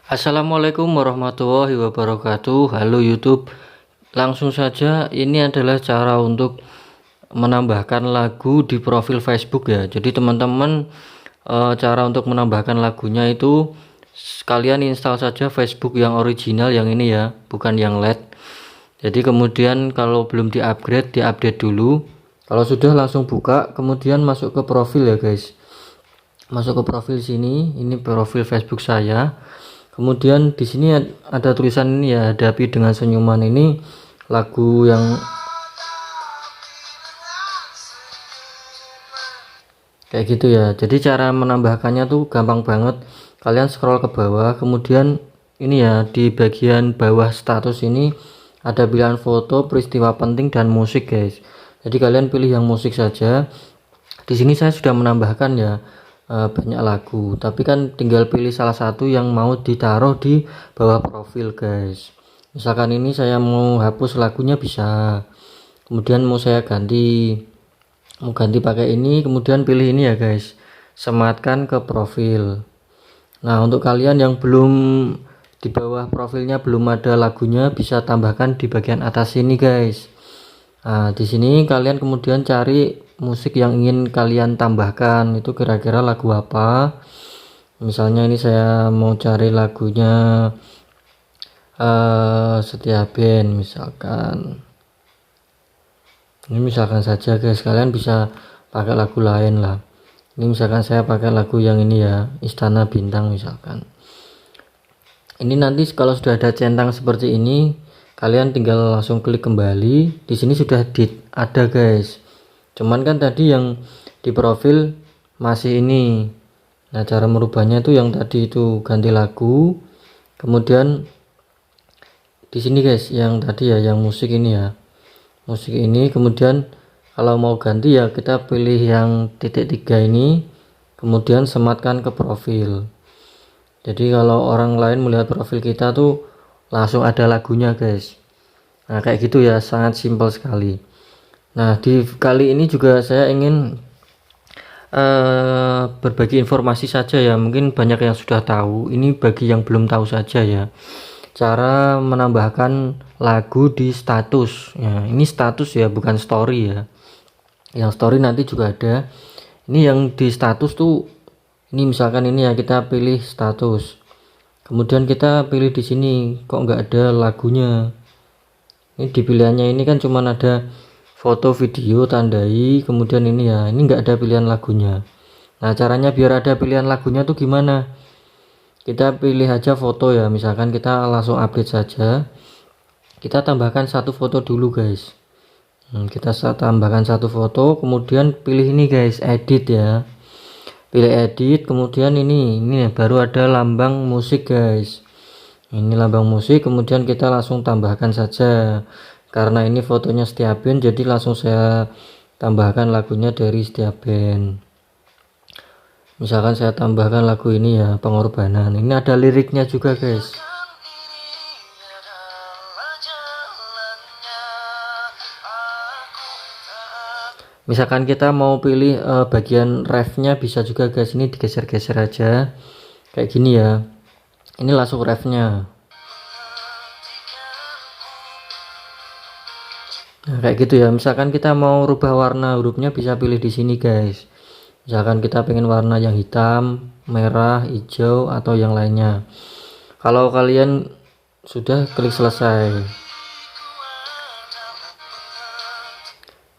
Assalamualaikum warahmatullahi wabarakatuh. Halo YouTube. Langsung saja, ini adalah cara untuk menambahkan lagu di profil Facebook ya. Jadi teman-teman, cara untuk menambahkan lagunya itu kalian install saja Facebook yang original yang ini ya, bukan yang LED. Jadi kemudian kalau belum di-upgrade, di-update dulu. Kalau sudah langsung buka, kemudian masuk ke profil ya guys. Masuk ke profil sini, ini profil Facebook saya. Kemudian di sini ada tulisan ini ya, hadapi dengan senyuman. Ini lagu yang kayak gitu ya. Jadi cara menambahkannya tuh gampang banget. Kalian scroll ke bawah, kemudian ini ya, di bagian bawah status ini ada pilihan foto, peristiwa penting, dan musik guys. Jadi kalian pilih yang musik saja. Di sini saya sudah menambahkan ya, banyak lagu, tapi kan tinggal pilih salah satu yang mau ditaruh di bawah profil guys. Misalkan ini saya mau hapus lagunya bisa, kemudian mau saya ganti pakai ini, kemudian pilih ini ya guys, sematkan ke profil. Nah, untuk kalian yang belum di bawah profilnya belum ada lagunya, bisa tambahkan di bagian atas sini guys. Nah, di sini kalian kemudian cari musik yang ingin kalian tambahkan, itu kira-kira lagu apa. Misalnya ini saya mau cari lagunya Setia Band misalkan. Ini misalkan saja guys, kalian bisa pakai lagu lain lah. Ini misalkan saya pakai lagu yang ini ya, Istana Bintang misalkan. Ini nanti kalau sudah ada centang seperti ini, kalian tinggal langsung klik kembali. Di sini sudah ada guys. Cuman kan tadi yang di profil masih ini. Nah, cara merubahnya itu yang tadi itu ganti lagu. Kemudian di sini guys, yang tadi ya, yang musik ini ya. Musik ini, kemudian kalau mau ganti ya kita pilih yang titik 3 ini, kemudian sematkan ke profil. Jadi kalau orang lain melihat profil kita tuh langsung ada lagunya guys. Nah, kayak gitu ya, sangat simpel sekali. Nah, di kali ini juga saya ingin berbagi informasi saja ya, mungkin banyak yang sudah tahu, ini bagi yang belum tahu saja ya, cara menambahkan lagu di status ya. Ini status ya, bukan story ya. Yang story nanti juga ada. Ini yang di status tuh, ini misalkan ini ya, kita pilih status, kemudian kita pilih di sini, kok nggak ada lagunya. Ini di pilihannya ini kan cuman ada foto, video, tandai, kemudian ini ya, ini nggak ada pilihan lagunya. Nah, caranya biar ada pilihan lagunya tuh gimana? Kita pilih aja foto ya, misalkan kita langsung update saja. Kita tambahkan satu foto dulu guys. Kita tambahkan satu foto, kemudian pilih ini guys, edit ya. Pilih edit, kemudian ini baru ada lambang musik guys. Ini lambang musik, kemudian kita langsung tambahkan saja. Karena ini fotonya Setia Band, jadi langsung saya tambahkan lagunya dari Setia Band. Misalkan saya tambahkan lagu ini ya, Pengorbanan. Ini ada liriknya juga guys. Misalkan kita mau pilih bagian refnya bisa juga guys, ini digeser-geser aja kayak gini ya. Ini langsung refnya. Nah, kayak gitu ya. Misalkan kita mau rubah warna hurufnya bisa pilih di sini guys. Misalkan kita pengen warna yang hitam, merah, hijau, atau yang lainnya. Kalau kalian sudah, klik selesai.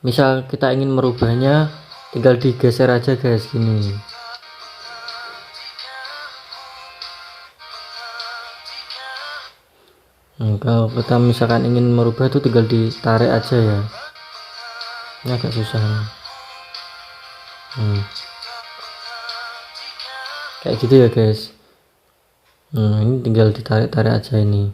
Misal kita ingin merubahnya, tinggal digeser aja guys gini. Kalau kita misalkan ingin merubah itu tinggal ditarik aja ya. Ini agak susah nih. Kayak gitu ya guys. Ini tinggal ditarik-tarik aja ini.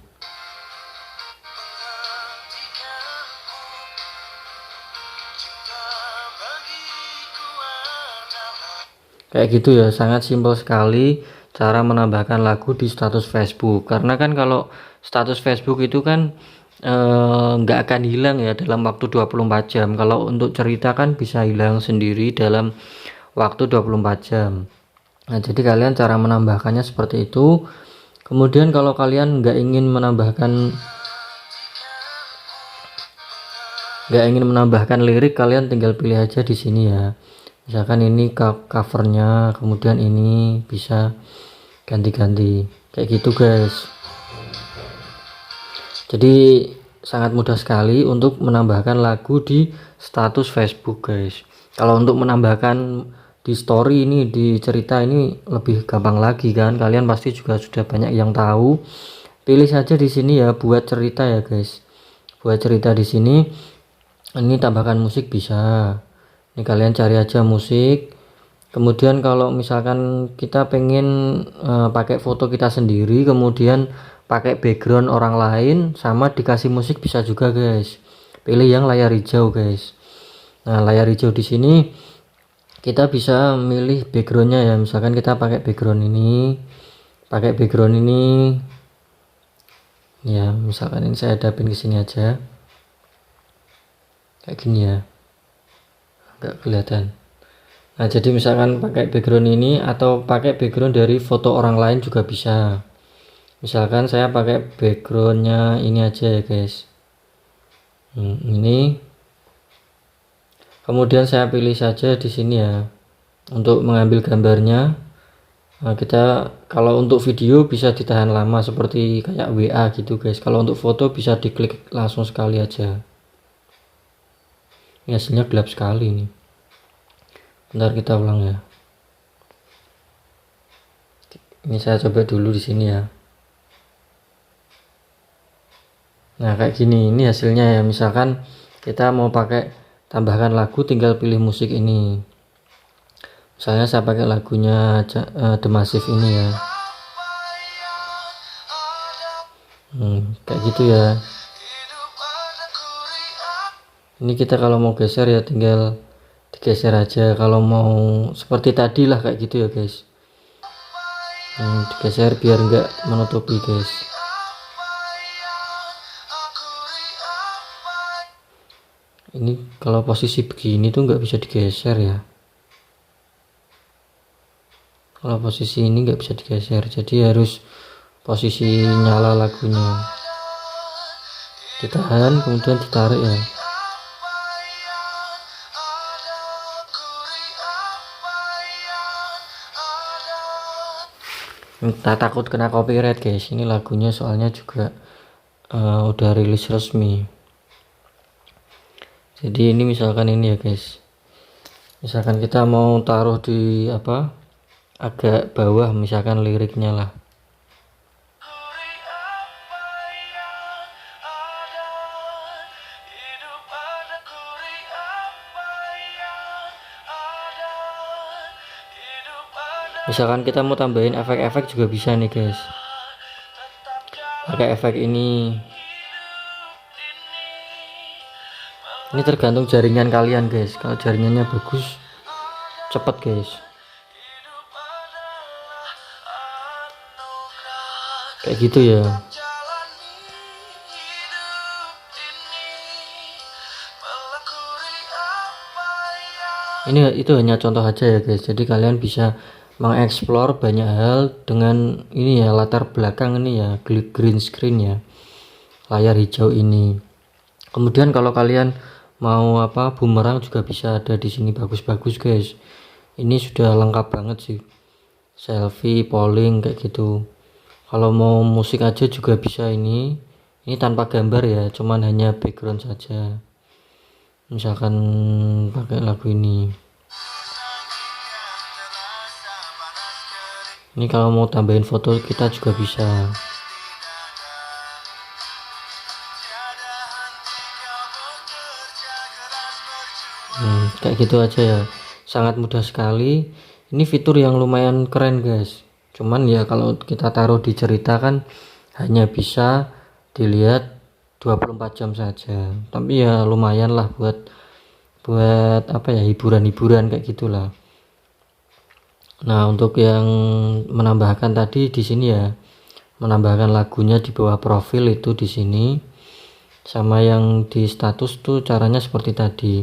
Kayak gitu ya, sangat simpel sekali cara menambahkan lagu di status Facebook. Karena kan kalau status Facebook itu kan nggak akan hilang ya dalam waktu 24 jam. Kalau untuk cerita kan bisa hilang sendiri dalam waktu 24 jam. Nah, jadi kalian cara menambahkannya seperti itu. Kemudian kalau kalian nggak ingin menambahkan lirik, kalian tinggal pilih aja di sini ya. Misalkan ini covernya, kemudian ini bisa ganti-ganti kayak gitu guys. Jadi sangat mudah sekali untuk menambahkan lagu di status Facebook guys. Kalau untuk menambahkan di story ini, di cerita ini lebih gampang lagi kan, kalian pasti juga sudah banyak yang tahu. Pilih saja di sini ya, buat cerita ya guys, buat cerita di sini. Ini tambahkan musik bisa, ini kalian cari aja musik. Kemudian kalau misalkan kita pengen pakai foto kita sendiri, kemudian pakai background orang lain sama dikasih musik bisa juga guys. Pilih yang layar hijau guys. Nah, layar hijau di sini kita bisa milih backgroundnya ya. Misalkan kita pakai background ini, ya. Misalkan ini saya hadapin ke sini aja, kayak gini ya, nggak kelihatan. Nah, jadi misalkan pakai background ini atau pakai background dari foto orang lain juga bisa. Misalkan saya pakai backgroundnya ini aja ya guys. Ini. Kemudian saya pilih saja di sini ya untuk mengambil gambarnya. Nah, kita kalau untuk video bisa ditahan lama seperti kayak WA gitu guys. Kalau untuk foto bisa diklik langsung sekali aja. Ini hasilnya gelap sekali nih. Bentar kita ulang ya. Ini saya coba dulu di sini ya. Nah, kayak gini ini hasilnya ya. Misalkan kita mau pakai tambahkan lagu, tinggal pilih musik ini. Misalnya saya pakai lagunya The Massive ini ya. Kayak gitu ya. Ini kita kalau mau geser ya tinggal digeser aja. Kalau mau seperti tadi lah kayak gitu ya guys. Digeser biar nggak menutupi guys. Ini kalau posisi begini tuh nggak bisa digeser ya. Kalau posisi ini nggak bisa digeser, jadi harus posisi nyala lagunya. Ditahan kemudian ditarik ya. Kita takut kena copyright guys. Ini lagunya soalnya juga udah rilis resmi. Jadi ini misalkan ini ya guys, misalkan kita mau taruh di agak bawah, misalkan liriknya lah. Misalkan kita mau tambahin efek-efek juga bisa nih guys, pakai efek ini. Ini tergantung jaringan kalian guys. Kalau jaringannya bagus, cepet guys. Kayak gitu ya. Ini itu hanya contoh aja ya guys. Jadi kalian bisa mengeksplor banyak hal dengan ini ya, latar belakang ini ya, green screen ya, layar hijau ini. Kemudian kalau kalian mau bumerang juga bisa ada di sini, bagus-bagus guys. Ini sudah lengkap banget sih, selfie, polling kayak gitu. Kalau mau musik aja juga bisa ini tanpa gambar ya, cuman hanya background saja. Misalkan pakai lagu ini. Ini kalau mau tambahin foto kita juga bisa. Kayak gitu aja ya, sangat mudah sekali. Ini fitur yang lumayan keren guys, cuman ya kalau kita taruh di cerita kan hanya bisa dilihat 24 jam saja, tapi ya lumayan lah buat hiburan-hiburan kayak gitulah. Nah, untuk yang menambahkan tadi di sini ya, menambahkan lagunya di bawah profil itu di sini, sama yang di status tuh caranya seperti tadi.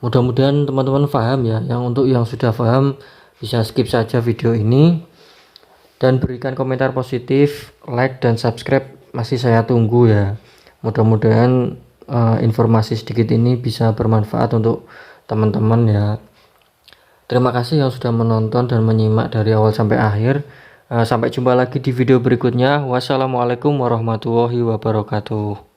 Mudah-mudahan teman-teman paham ya. Untuk yang sudah paham bisa skip saja video ini. dan berikan komentar positif, like dan subscribe masih saya tunggu ya. Mudah-mudahan informasi sedikit ini bisa bermanfaat untuk teman-teman ya. Terima kasih yang sudah menonton dan menyimak dari awal sampai akhir. Sampai jumpa lagi di video berikutnya. Wassalamualaikum warahmatullahi wabarakatuh.